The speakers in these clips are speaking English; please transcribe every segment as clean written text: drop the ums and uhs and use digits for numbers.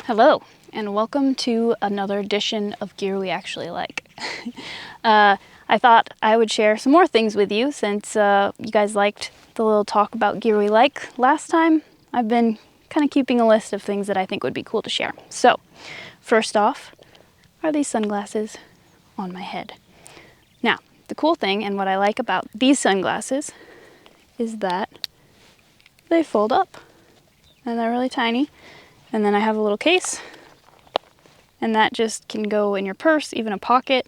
Hello, and welcome to another edition of Gear We Actually Like. I thought I would share some more things with you since you guys liked the little talk about gear we like last time. I've been kind of keeping a list of things that I think would be cool to share. So, first off, are these sunglasses on my head. Now, the cool thing and what I like about these sunglasses is that they fold up and they're really tiny. And then I have a little case, and that just can go in your purse, even a pocket.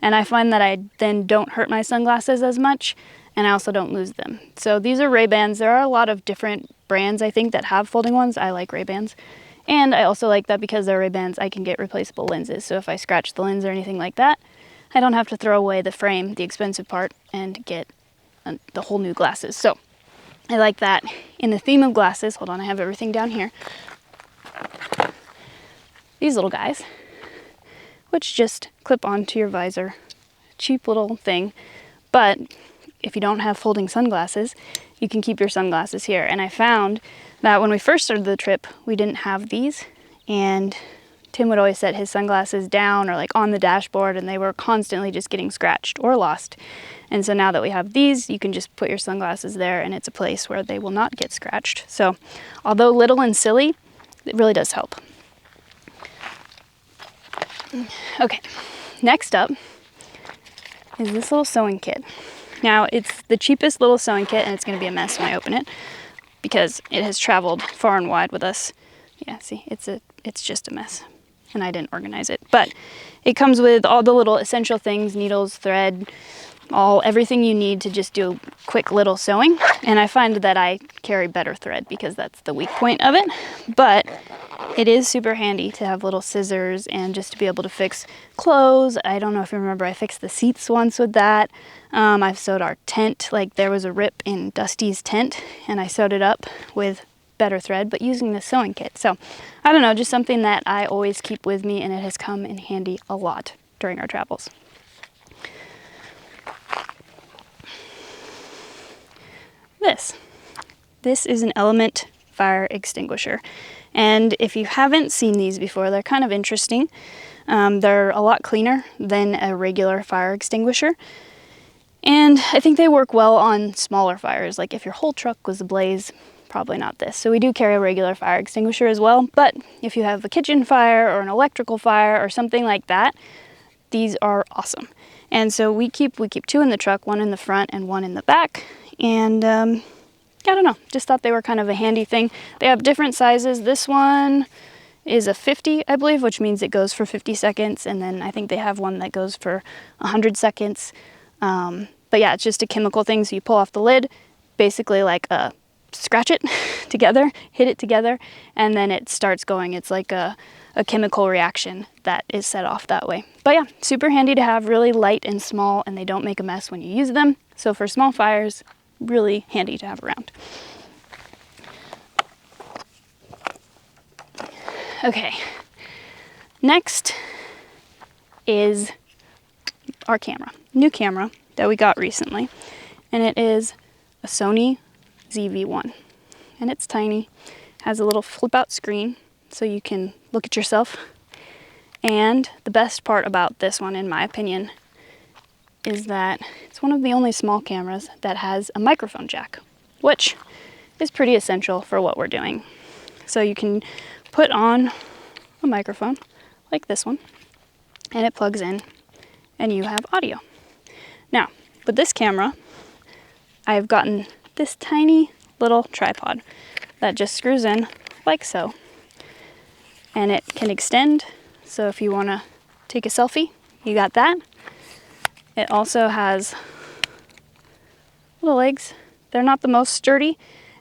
And I find that I then don't hurt my sunglasses as much, and I also don't lose them. So these are Ray-Bans. There are a lot of different brands, I think, that have folding ones. I like Ray-Bans. And I also like that because they're Ray-Bans, I can get replaceable lenses. So if I scratch the lens or anything like that, I don't have to throw away the frame, the expensive part, and get the whole new glasses. So I like that. In the theme of glasses, hold on, I have everything down here. These little guys, which just clip onto your visor. Cheap little thing, but if you don't have folding sunglasses, you can keep your sunglasses here. And I found that when we first started the trip, we didn't have these, and Tim would always set his sunglasses down or like on the dashboard, and they were constantly just getting scratched or lost. And so now that we have these, you can just put your sunglasses there, and it's a place where they will not get scratched. So although little and silly, it really does help. Okay, next up is this little sewing kit. Now, it's the cheapest little sewing kit, and it's going to be a mess when I open it because it has traveled far and wide with us. Yeah, see, it's just a mess, and I didn't organize it. But it comes with all the little essential things, needles, thread, everything you need to just do quick little sewing. And I find that I carry better thread because that's the weak point of it. But it is super handy to have little scissors and just to be able to fix clothes. I don't know if you remember, I fixed the seats once with that. I've sewed our tent. Like, there was a rip in Dusty's tent, and I sewed it up with better thread, but using the sewing kit. So I don't know, just something that I always keep with me, and it has come in handy a lot during our travels. This is an Element fire extinguisher. And if you haven't seen these before, they're kind of interesting. They're a lot cleaner than a regular fire extinguisher. And I think they work well on smaller fires. Like if your whole truck was ablaze, probably not this. So we do carry a regular fire extinguisher as well. But if you have a kitchen fire or an electrical fire or something like that, these are awesome. And so we keep two in the truck, one in the front and one in the back. And I don't know, just thought they were kind of a handy thing. They have different sizes. This one is a 50, I believe, which means it goes for 50 seconds. And then I think they have one that goes for 100 seconds. But yeah, it's just a chemical thing. So you pull off the lid, basically like scratch it together, hit it together, and then it starts going. It's like a chemical reaction that is set off that way. But yeah, super handy to have, really light and small, and they don't make a mess when you use them. So for small fires, really handy to have around. Okay, next is our camera, new camera that we got recently, and it is a Sony ZV-1, and it's tiny, has a little flip out screen so you can look at yourself. And the best part about this one, in my opinion, is that it's one of the only small cameras that has a microphone jack, which is pretty essential for what we're doing. So you can put on a microphone like this one, and it plugs in, and you have audio. Now, with this camera, I've gotten this tiny little tripod that just screws in like so, and it can extend. So if you want to take a selfie, you got that. It also has little legs. They're not the most sturdy,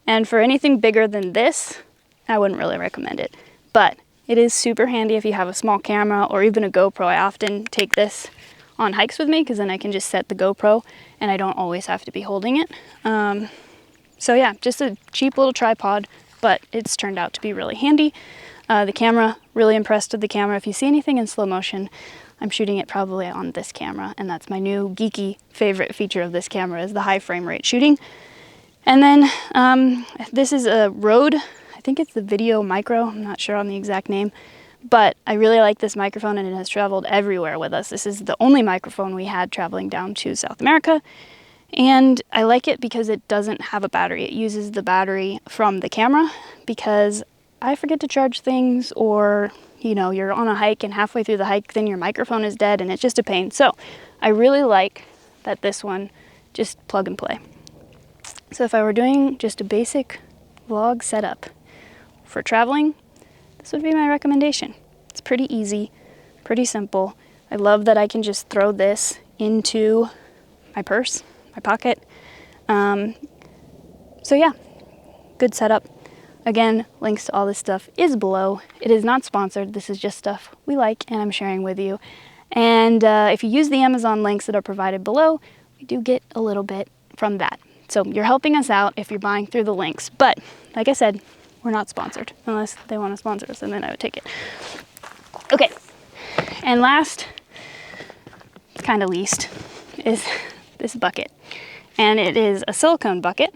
and for anything bigger than this, I wouldn't really recommend it. But it is super handy if you have a small camera or even a GoPro. I often take this on hikes with me because then I can just set the GoPro and I don't always have to be holding it. So yeah, just a cheap little tripod, but it's turned out to be really handy. The camera, really impressed with the camera. If you see anything in slow motion, I'm shooting it probably on this camera, and that's my new geeky favorite feature of this camera, is the high frame rate shooting. And then this is a Rode, I think it's the Video Micro, I'm not sure on the exact name, But I really like this microphone, and it has traveled everywhere with us. This is the only microphone we had traveling down to South America. And I like it because it doesn't have a battery. It uses the battery from the camera, because I forget to charge things, or you know, you're on a hike and halfway through the hike then your microphone is dead, and it's just a pain. So I really like that this one just plug and play. So if I were doing just a basic vlog setup for traveling, this would be my recommendation. It's pretty easy, pretty simple. I love that I can just throw this into my purse, my pocket. So yeah, good setup. Again, links to all this stuff is below. It is not sponsored. This is just stuff we like and I'm sharing with you. And if you use the Amazon links that are provided below, we do get a little bit from that. So you're helping us out if you're buying through the links. But like I said, we're not sponsored, unless they want to sponsor us, and then I would take it. Okay, and last, kind of least, is this bucket. And it is a silicone bucket.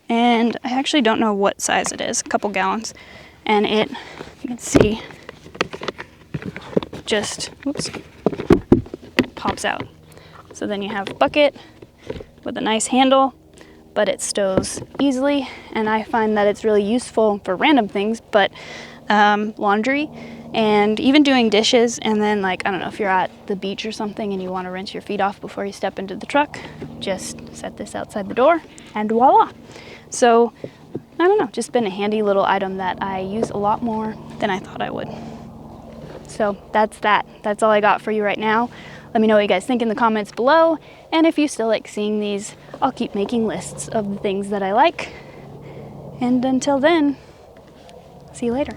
And I actually don't know what size it is, a couple gallons. And it, you can see, just, whoops, pops out. So then you have a bucket with a nice handle, but it stows easily. And I find that it's really useful for random things, but laundry and even doing dishes. And then, like, I don't know, if you're at the beach or something and you want to rinse your feet off before you step into the truck, just set this outside the door and voila. So I don't know, just been a handy little item that I use a lot more than I thought I would. So that's that. That's all I got for you right now. Let me know what you guys think in the comments below. And if you still like seeing these, I'll keep making lists of the things that I like. And until then, see you later.